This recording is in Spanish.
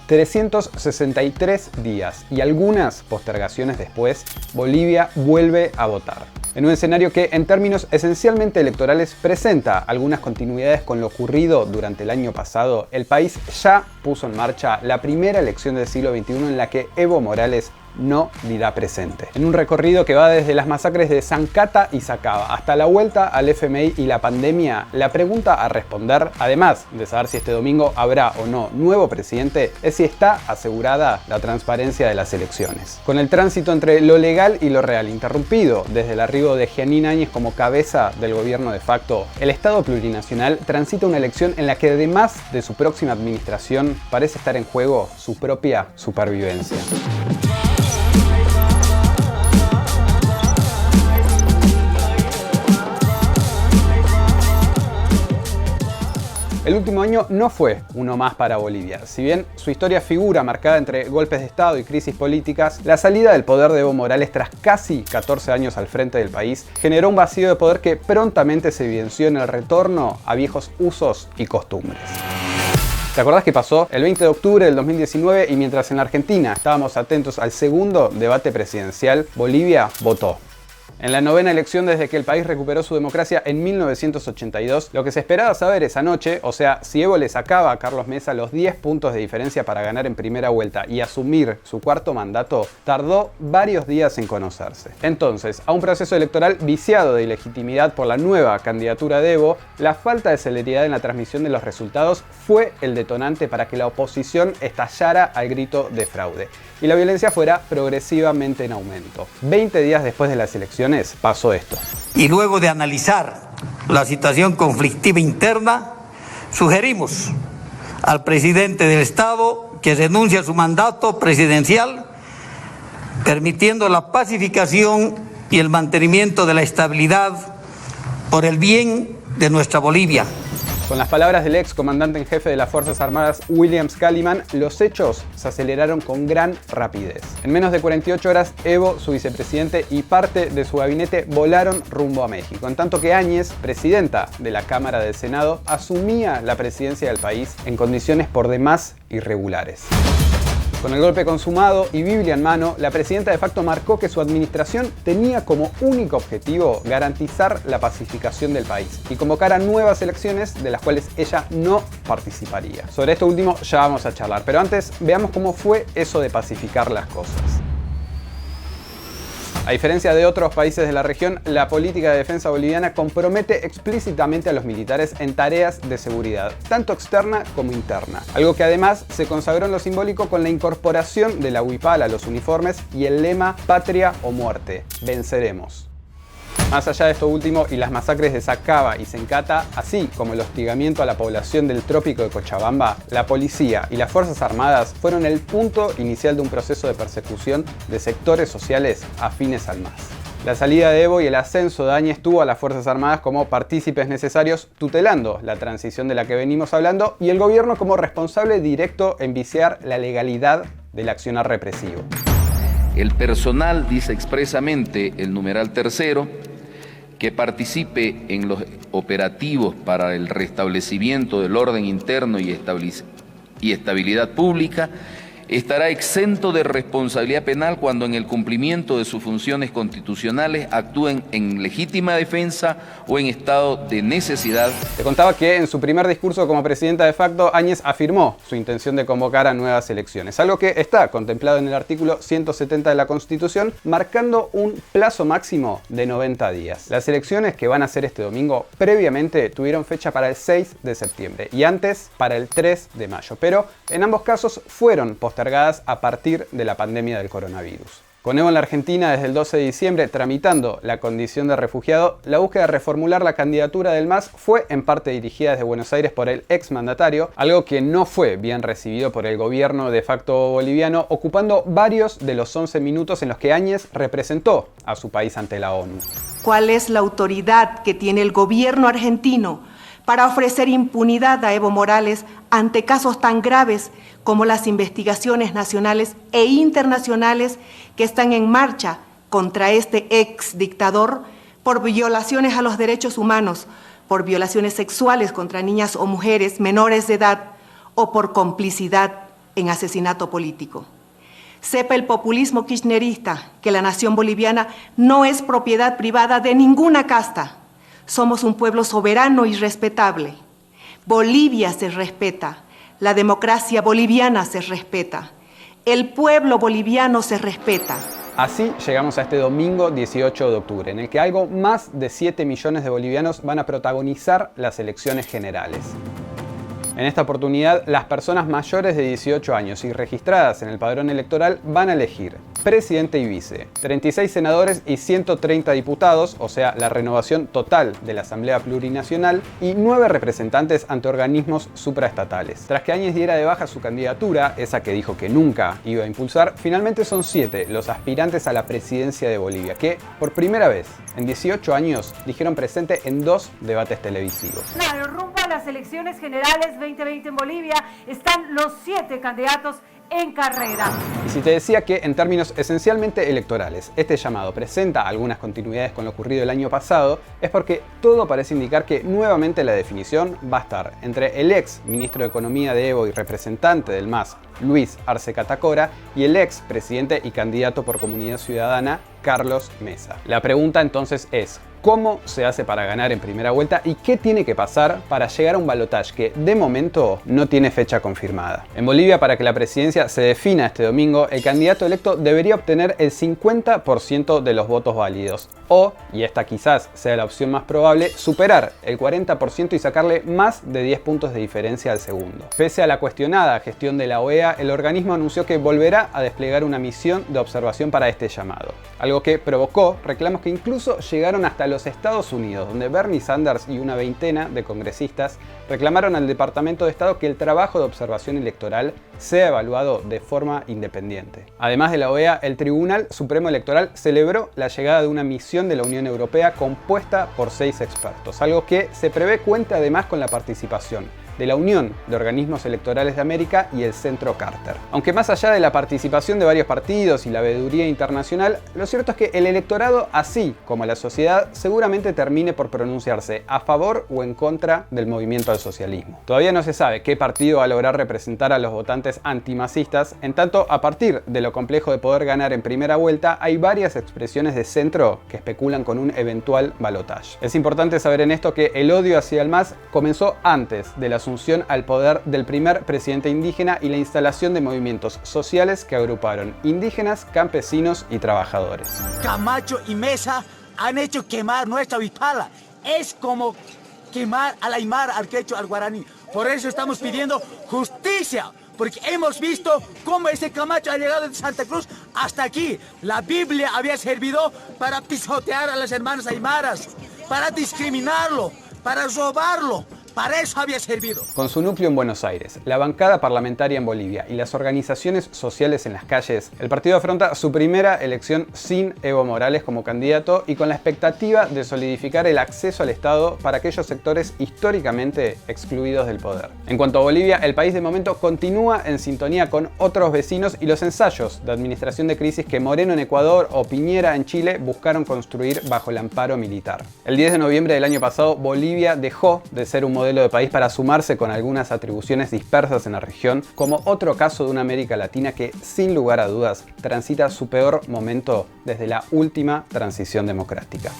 363 días y algunas postergaciones después, Bolivia vuelve a votar. En un escenario que, en términos esencialmente electorales, presenta algunas continuidades con lo ocurrido durante el año pasado, el país ya puso en marcha la primera elección del siglo XXI en la que Evo Morales no dirá presente. En un recorrido que va desde las masacres de Zancata y Sacaba hasta la vuelta al FMI y la pandemia, la pregunta a responder, además de saber si este domingo habrá o no nuevo presidente, es si está asegurada la transparencia de las elecciones. Con el tránsito entre lo legal y lo real interrumpido desde el arribo de Jeanine Áñez como cabeza del gobierno de facto, el Estado plurinacional transita una elección en la que, además de su próxima administración, parece estar en juego su propia supervivencia. El último año no fue uno más para Bolivia. Si bien su historia figura marcada entre golpes de Estado y crisis políticas, la salida del poder de Evo Morales tras casi 14 años al frente del país generó un vacío de poder que prontamente se evidenció en el retorno a viejos usos y costumbres. ¿Te acordás qué pasó? El 20 de octubre del 2019, y mientras en la Argentina estábamos atentos al segundo debate presidencial, Bolivia votó. En la novena elección desde que el país recuperó su democracia en 1982, lo que se esperaba saber esa noche, o sea, si Evo le sacaba a Carlos Mesa los 10 puntos de diferencia para ganar en primera vuelta y asumir su cuarto mandato, tardó varios días en conocerse. Entonces, a un proceso electoral viciado de ilegitimidad por la nueva candidatura de Evo, la falta de celeridad en la transmisión de los resultados fue el detonante para que la oposición estallara al grito de fraude y la violencia fuera progresivamente en aumento. 20 días después de las elecciones pasó esto. Y luego de analizar la situación conflictiva interna, sugerimos al presidente del Estado que renuncie a su mandato presidencial, permitiendo la pacificación y el mantenimiento de la estabilidad por el bien de nuestra Bolivia. Con las palabras del ex comandante en jefe de las Fuerzas Armadas, William Scaliman, los hechos se aceleraron con gran rapidez. En menos de 48 horas, Evo, su vicepresidente y parte de su gabinete volaron rumbo a México, en tanto que Áñez, presidenta de la Cámara del Senado, asumía la presidencia del país en condiciones por demás irregulares. Con el golpe consumado y Biblia en mano, la presidenta de facto marcó que su administración tenía como único objetivo garantizar la pacificación del país y convocar a nuevas elecciones de las cuales ella no participaría. Sobre esto último ya vamos a charlar, pero antes veamos cómo fue eso de pacificar las cosas. A diferencia de otros países de la región, la política de defensa boliviana compromete explícitamente a los militares en tareas de seguridad, tanto externa como interna. Algo que además se consagró en lo simbólico con la incorporación de la huipala a los uniformes y el lema Patria o Muerte, venceremos. Más allá de esto último y las masacres de Sacaba y Zancata, así como el hostigamiento a la población del trópico de Cochabamba, la policía y las Fuerzas Armadas fueron el punto inicial de un proceso de persecución de sectores sociales afines al MAS. La salida de Evo y el ascenso de Áñez tuvo a las Fuerzas Armadas como partícipes necesarios tutelando la transición de la que venimos hablando y el gobierno como responsable directo en viciar la legalidad del accionar represivo. El personal, dice expresamente el numeral tercero, que participe en los operativos para el restablecimiento del orden interno y estabilidad pública, estará exento de responsabilidad penal cuando en el cumplimiento de sus funciones constitucionales actúen en legítima defensa o en estado de necesidad. Te contaba que en su primer discurso como presidenta de facto, Áñez afirmó su intención de convocar a nuevas elecciones, algo que está contemplado en el artículo 170 de la Constitución, marcando un plazo máximo de 90 días. Las elecciones que van a ser este domingo previamente tuvieron fecha para el 6 de septiembre y antes para el 3 de mayo, pero en ambos casos fueron postergadas a partir de la pandemia del coronavirus. Con Evo en la Argentina desde el 12 de diciembre tramitando la condición de refugiado, la búsqueda de reformular la candidatura del MAS fue en parte dirigida desde Buenos Aires por el exmandatario, algo que no fue bien recibido por el gobierno de facto boliviano, ocupando varios de los 11 minutos en los que Áñez representó a su país ante la ONU. ¿Cuál es la autoridad que tiene el gobierno argentino para ofrecer impunidad a Evo Morales ante casos tan graves como las investigaciones nacionales e internacionales que están en marcha contra este ex dictador por violaciones a los derechos humanos, por violaciones sexuales contra niñas o mujeres menores de edad o por complicidad en asesinato político. Sepa el populismo kirchnerista que la nación boliviana no es propiedad privada de ninguna casta. Somos un pueblo soberano y respetable. Bolivia se respeta, la democracia boliviana se respeta, el pueblo boliviano se respeta. Así llegamos a este domingo 18 de octubre, en el que algo más de 7 millones de bolivianos van a protagonizar las elecciones generales. En esta oportunidad, las personas mayores de 18 años y registradas en el padrón electoral van a elegir presidente y vice, 36 senadores y 130 diputados, o sea, la renovación total de la Asamblea Plurinacional, y 9 representantes ante organismos supraestatales. Tras que Áñez diera de baja su candidatura, esa que dijo que nunca iba a impulsar, finalmente son 7 los aspirantes a la presidencia de Bolivia, que por primera vez en 18 años dijeron presente en 2 debates televisivos. Claro, rumbo a las elecciones generales 2020 en Bolivia están los 7 candidatos en carrera. Y si te decía que en términos esencialmente electorales este llamado presenta algunas continuidades con lo ocurrido el año pasado, es porque todo parece indicar que nuevamente la definición va a estar entre el ex ministro de Economía de Evo y representante del MAS, Luis Arce Catacora, y el ex presidente y candidato por Comunidad Ciudadana, Carlos Mesa. La pregunta entonces es: ¿cómo se hace para ganar en primera vuelta y qué tiene que pasar para llegar a un balotaje que de momento no tiene fecha confirmada? En Bolivia, para que la presidencia se defina este domingo, el candidato electo debería obtener el 50% de los votos válidos o, y esta quizás sea la opción más probable, superar el 40% y sacarle más de 10 puntos de diferencia al segundo. Pese a la cuestionada gestión de la OEA, el organismo anunció que volverá a desplegar una misión de observación para este llamado, algo que provocó reclamos que incluso llegaron hasta los Estados Unidos, donde Bernie Sanders y una veintena de congresistas reclamaron al Departamento de Estado que el trabajo de observación electoral sea evaluado de forma independiente. Además de la OEA, el Tribunal Supremo Electoral celebró la llegada de una misión de la Unión Europea compuesta por 6 expertos, algo que se prevé cuenta además con la participación de la Unión de Organismos Electorales de América y el Centro Carter. Aunque más allá de la participación de varios partidos y la veeduría internacional, lo cierto es que el electorado, así como la sociedad, seguramente termine por pronunciarse a favor o en contra del movimiento al socialismo. Todavía no se sabe qué partido va a lograr representar a los votantes antimasistas, en tanto, a partir de lo complejo de poder ganar en primera vuelta, hay varias expresiones de centro que especulan con un eventual balotaje. Es importante saber en esto que el odio hacia el MAS comenzó antes de la asunción al poder del primer presidente indígena y la instalación de movimientos sociales que agruparon indígenas, campesinos y trabajadores. Camacho y Mesa han hecho quemar nuestra Huipala. Es como quemar al aymara, al quechua, al guaraní. Por eso estamos pidiendo justicia, porque hemos visto cómo ese Camacho ha llegado de Santa Cruz hasta aquí. La Biblia había servido para pisotear a las hermanas aymaras, para discriminarlo, para robarlo. Para eso había servido. Con su núcleo en Buenos Aires, la bancada parlamentaria en Bolivia y las organizaciones sociales en las calles, el partido afronta su primera elección sin Evo Morales como candidato y con la expectativa de solidificar el acceso al Estado para aquellos sectores históricamente excluidos del poder. En cuanto a Bolivia, el país de momento continúa en sintonía con otros vecinos y los ensayos de administración de crisis que Moreno en Ecuador o Piñera en Chile buscaron construir bajo el amparo militar. El 10 de noviembre del año pasado, Bolivia dejó de ser un modelo de país para sumarse con algunas atribuciones dispersas en la región, como otro caso de una América Latina que, sin lugar a dudas, transita su peor momento desde la última transición democrática.